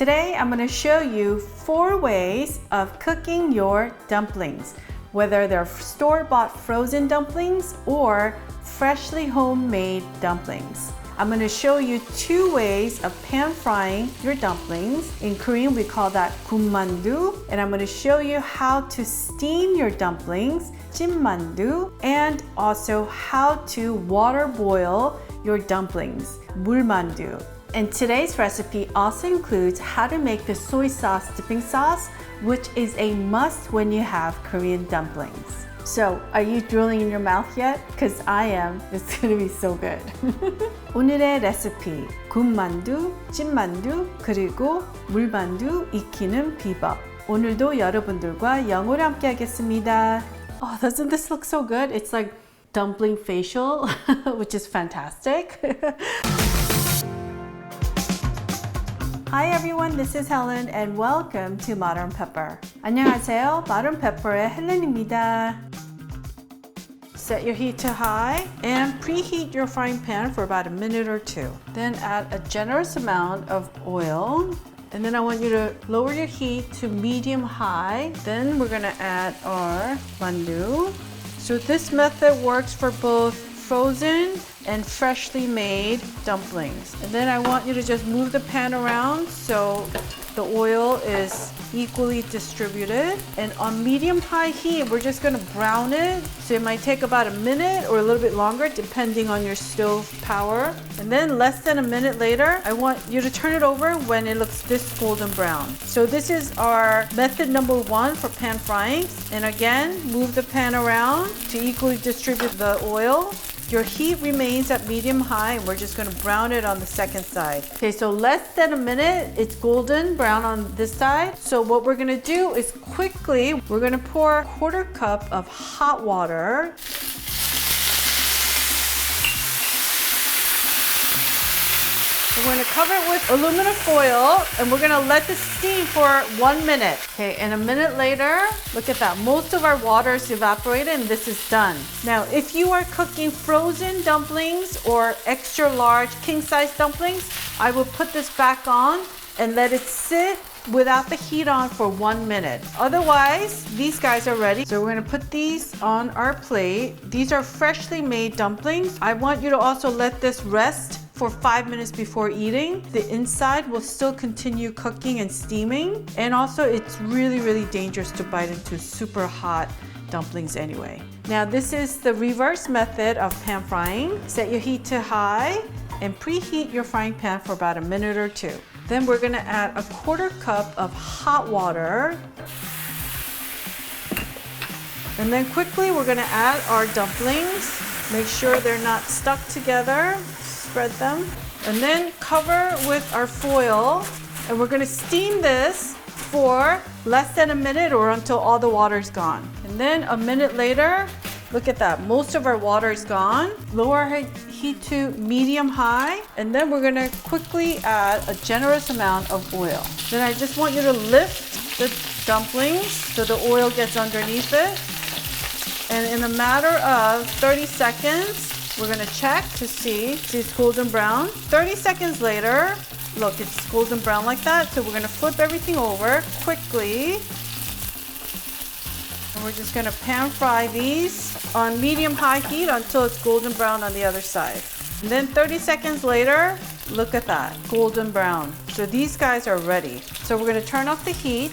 Today I'm going to show you 4 ways of cooking your dumplings, whether they're store-bought frozen dumplings or freshly homemade dumplings. I'm going to show you 2 ways of pan frying your dumplings. In Korean we call that 군만두, and I'm going to show you how to steam your dumplings, 찐만두, and also how to water boil your dumplings, 물만두. And today's recipe also includes how to make the soy sauce dipping sauce, which is a must when you have Korean dumplings. So, are you drooling in your mouth yet? Because I am. It's gonna be so good. 오늘의 레시피, 군만두, 찐만두, 그리고 물만두 익히는 비법. 오늘도 여러분들과 영어로 함께 하겠습니다. Oh, doesn't this look so good? It's like dumpling facial, which is fantastic. Hi everyone, this is Helen and welcome to Modern Pepper. 안녕하세요, Modern Pepper의 헬렌입니다. Set your heat to high and preheat your frying pan for about a minute or 2. Then add a generous amount of oil. And then I want you to lower your heat to medium-high. Then we're gonna add our mandu. So this method works for both frozen and freshly made dumplings. And then I want you to just move the pan around so the oil is equally distributed. And on medium-high heat, we're just gonna brown it. So it might take about a minute or a little bit longer depending on your stove power. And then less than a minute later, I want you to turn it over when it looks this golden brown. So this is our method number 1 for pan frying. And again, move the pan around to equally distribute the oil. Your heat remains at medium-high and we're just gonna brown it on the second side. Okay, so less than a minute, it's golden brown on this side. So what we're gonna do is quickly, we're gonna pour a 1/4 cup of hot water. We're gonna cover it with aluminum foil and we're gonna let this steam for 1 minute. Okay, and a minute later, look at that. Most of our water is evaporated and this is done. Now, if you are cooking frozen dumplings or extra large king-size dumplings, I will put this back on and let it sit without the heat on for 1 minute. Otherwise, these guys are ready. So we're gonna put these on our plate. These are freshly made dumplings. I want you to also let this rest for 5 minutes before eating. The inside will still continue cooking and steaming. And also it's really dangerous to bite into super hot dumplings anyway. Now this is the reverse method of pan frying. Set your heat to high and preheat your frying pan for about a minute or 2. Then we're gonna add a 1/4 cup of hot water. And then quickly we're gonna add our dumplings. Make sure they're not stuck together. Spread them. And then cover with our foil. And we're gonna steam this for less than a minute or until all the water is gone. And then a minute later, look at that. Most of our water is gone. Lower our heat to medium-high. And then we're gonna quickly add a generous amount of oil. Then I just want you to lift the dumplings so the oil gets underneath it. And in a matter of 30 seconds, we're gonna check to see it's golden brown. 30 seconds later, look, it's golden brown like that. So we're gonna flip everything over quickly. And we're just gonna pan fry these on medium-high heat until it's golden brown on the other side. And then 30 seconds later, look at that, golden brown. So these guys are ready. So we're gonna turn off the heat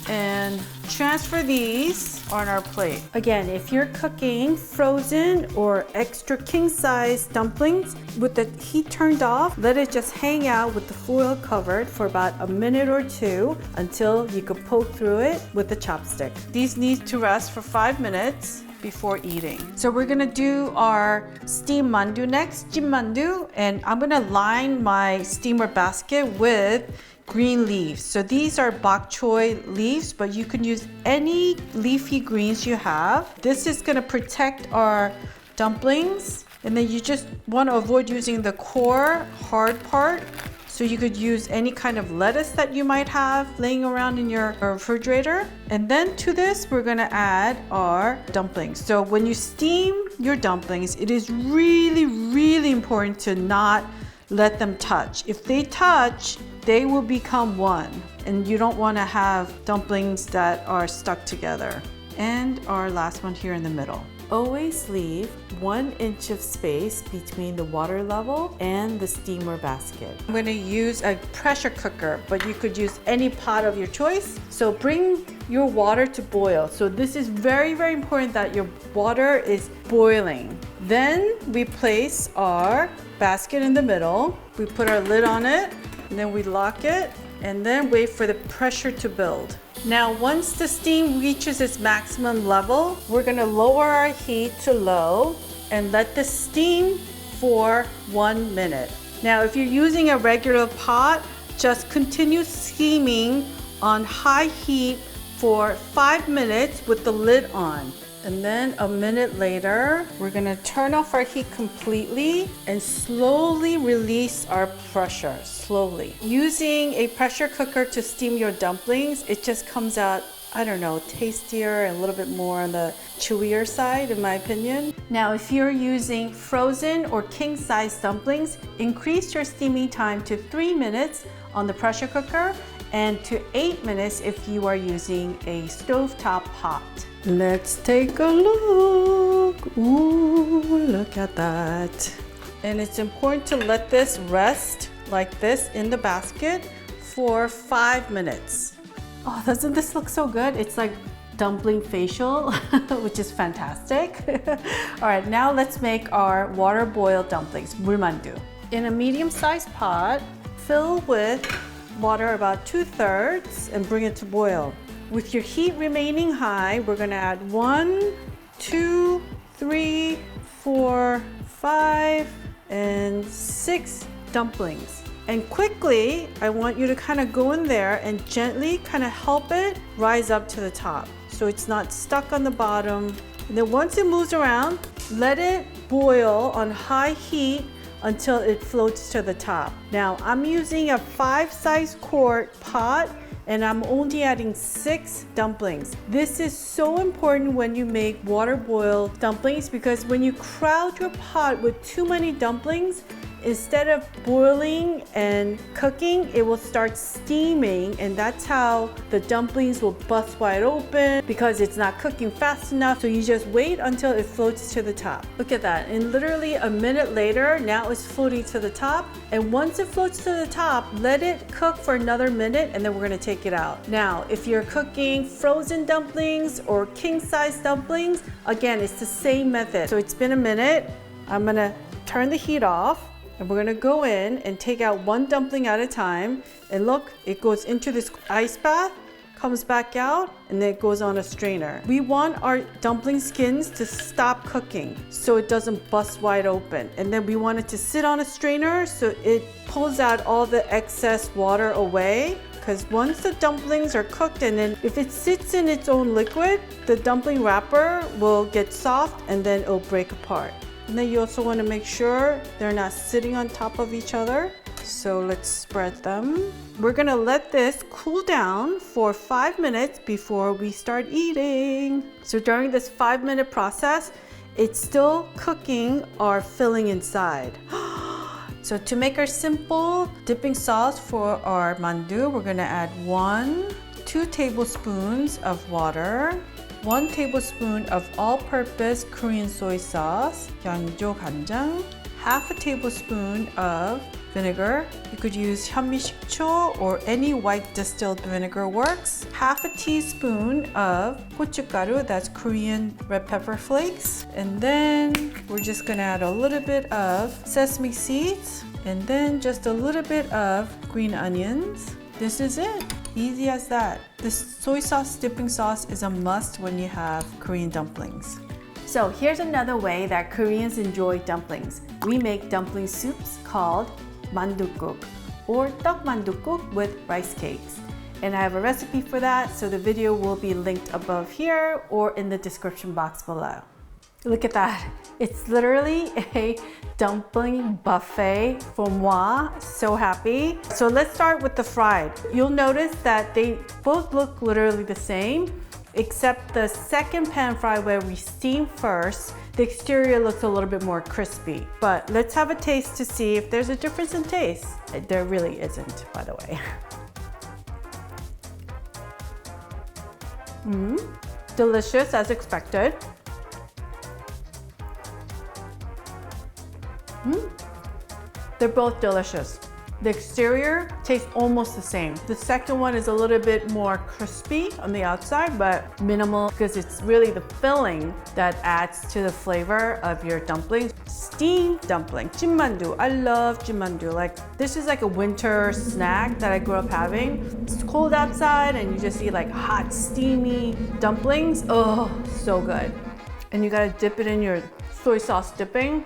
and transfer these on our plate. Again, if you're cooking frozen or extra king-size dumplings with the heat turned off, let it just hang out with the foil covered for about a minute or 2 until you can poke through it with a chopstick. These need to rest for 5 minutes before eating. So we're gonna do our steam mandu next, 찐만두, and I'm gonna line my steamer basket with green leaves. So these are bok choy leaves, but you can use any leafy greens you have. This is gonna protect our dumplings. And then you just wanna avoid using the core hard part. So you could use any kind of lettuce that you might have laying around in your refrigerator. And then to this, we're gonna add our dumplings. So when you steam your dumplings, it is really, really important to not let them touch. If they touch, they will become one. And you don't want to have dumplings that are stuck together. And our last one here in the middle. Always leave 1 inch of space between the water level and the steamer basket. I'm going to use a pressure cooker, but you could use any pot of your choice. So bring your water to boil. So this is very, very important that your water is boiling. Then we place our basket in the middle. We put our lid on it, and then we lock it, and then wait for the pressure to build. Now, once the steam reaches its maximum level, we're gonna lower our heat to low and let this steam for 1 minute. Now, if you're using a regular pot, just continue steaming on high heat for 5 minutes with the lid on. And then a minute later, we're gonna turn off our heat completely and slowly release our pressure, slowly. Using a pressure cooker to steam your dumplings, it just comes out, I don't know, tastier and a little bit more on the chewier side, in my opinion. Now, if you're using frozen or king-size dumplings, increase your steaming time to 3 minutes on the pressure cooker and to 8 minutes if you are using a stovetop pot. Let's take a look. Ooh, look at that. And it's important to let this rest like this in the basket for 5 minutes. Oh, doesn't this look so good? It's like dumpling facial, which is fantastic. All right, now let's make our water boiled dumplings, 물만두. In a medium-sized pot, fill with water about 2/3 and bring it to boil. With your heat remaining high, we're gonna add 1, 2, 3, 4, 5, and 6 dumplings. And quickly, I want you to kind of go in there and gently kind of help it rise up to the top so it's not stuck on the bottom. And then once it moves around, let it boil on high heat until it floats to the top. Now, I'm using a 5-size quart pot and I'm only adding 6 dumplings. This is so important when you make water boiled dumplings because when you crowd your pot with too many dumplings, instead of boiling and cooking, it will start steaming, and that's how the dumplings will bust wide open because it's not cooking fast enough. So you just wait until it floats to the top. Look at that. And literally a minute later, now it's floating to the top. And once it floats to the top, let it cook for another minute, and then we're gonna take it out. Now, if you're cooking frozen dumplings or king-size dumplings, again, it's the same method. So it's been a minute. I'm gonna turn the heat off. And we're gonna go in and take out 1 dumpling at a time. And look, it goes into this ice bath, comes back out, and then it goes on a strainer. We want our dumpling skins to stop cooking so it doesn't bust wide open. And then we want it to sit on a strainer so it pulls out all the excess water away. Because once the dumplings are cooked, and then if it sits in its own liquid, the dumpling wrapper will get soft and then it'll break apart. And then you also want to make sure they're not sitting on top of each other. So let's spread them. We're gonna let this cool down for 5 minutes before we start eating. So during this 5-minute process, it's still cooking our filling inside. So to make our simple dipping sauce for our mandu, we're gonna add 2 tablespoons of water, 1 tablespoon of all-purpose Korean soy sauce, 양조간장, half a tablespoon of vinegar. You could use 현미식초 or any white distilled vinegar works. Half a teaspoon of 고춧가루, that's Korean red pepper flakes. And then we're just gonna add a little bit of sesame seeds and then just a little bit of green onions. This is it. Easy as that. This soy sauce dipping sauce is a must when you have Korean dumplings. So here's another way that Koreans enjoy dumplings. We make dumpling soups called 만두국 or 떡만두국 with rice cakes. And I have a recipe for that, so the video will be linked above here or in the description box below. Look at that. It's literally a dumpling buffet for moi. So happy. So let's start with the fried. You'll notice that they both look literally the same, except the second pan fry where we steam first, the exterior looks a little bit more crispy. But let's have a taste to see if there's a difference in taste. There really isn't, by the way. Delicious as expected. They're both delicious. The exterior tastes almost the same. The second one is a little bit more crispy on the outside, but minimal because it's really the filling that adds to the flavor of your dumplings. Steam dumpling, 찐만두. I love 찐만두. Like, this is like a winter snack that I grew up having. It's cold outside and you just eat like hot, steamy dumplings. Oh, so good. And you gotta dip it in your soy sauce dipping.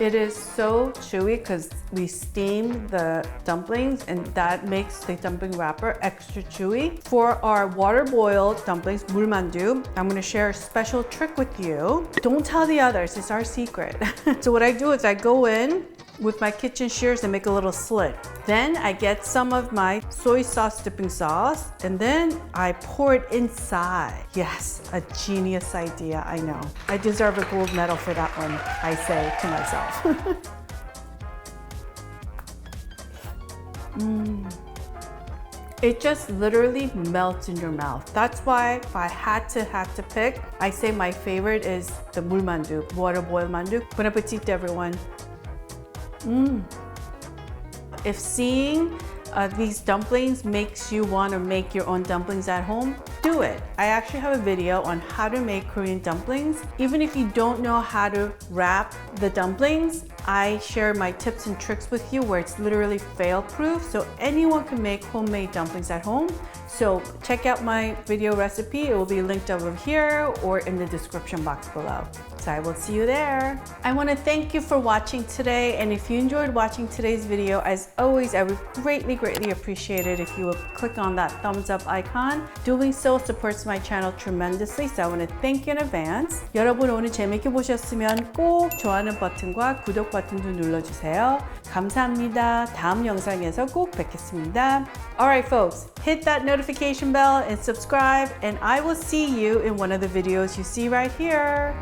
It is so chewy because we steam the dumplings and that makes the dumpling wrapper extra chewy. For our water boiled dumplings, 물만두, I'm gonna share a special trick with you. Don't tell the others, it's our secret. So what I do is I go in with my kitchen shears and make a little slit. Then I get some of my soy sauce dipping sauce and then I pour it inside. Yes, a genius idea, I know. I deserve a gold medal for that one, I say to myself. It just literally melts in your mouth. That's why if I had to pick, I say my favorite is the 물만두, water boiled mandu. Bon appetit, everyone. If seeing these dumplings makes you want to make your own dumplings at home, do it. I actually have a video on how to make Korean dumplings. Even if you don't know how to wrap the dumplings, I share my tips and tricks with you where it's literally fail-proof, so anyone can make homemade dumplings at home. So check out my video recipe. It will be linked over here or in the description box below. So I will see you there. I want to thank you for watching today, and if you enjoyed watching today's video, as always, I would greatly appreciate it if you would click on that thumbs up icon. Doing so supports my channel tremendously, so I want to thank you in advance. 여러분 오늘 재밌게 보셨으면 꼭 좋아하는 버튼과 구독 버튼도 눌러주세요. 감사합니다. 다음 영상에서 꼭 뵙겠습니다. Alright folks, hit that notification bell and subscribe, and I will see you in one of the videos you see right here.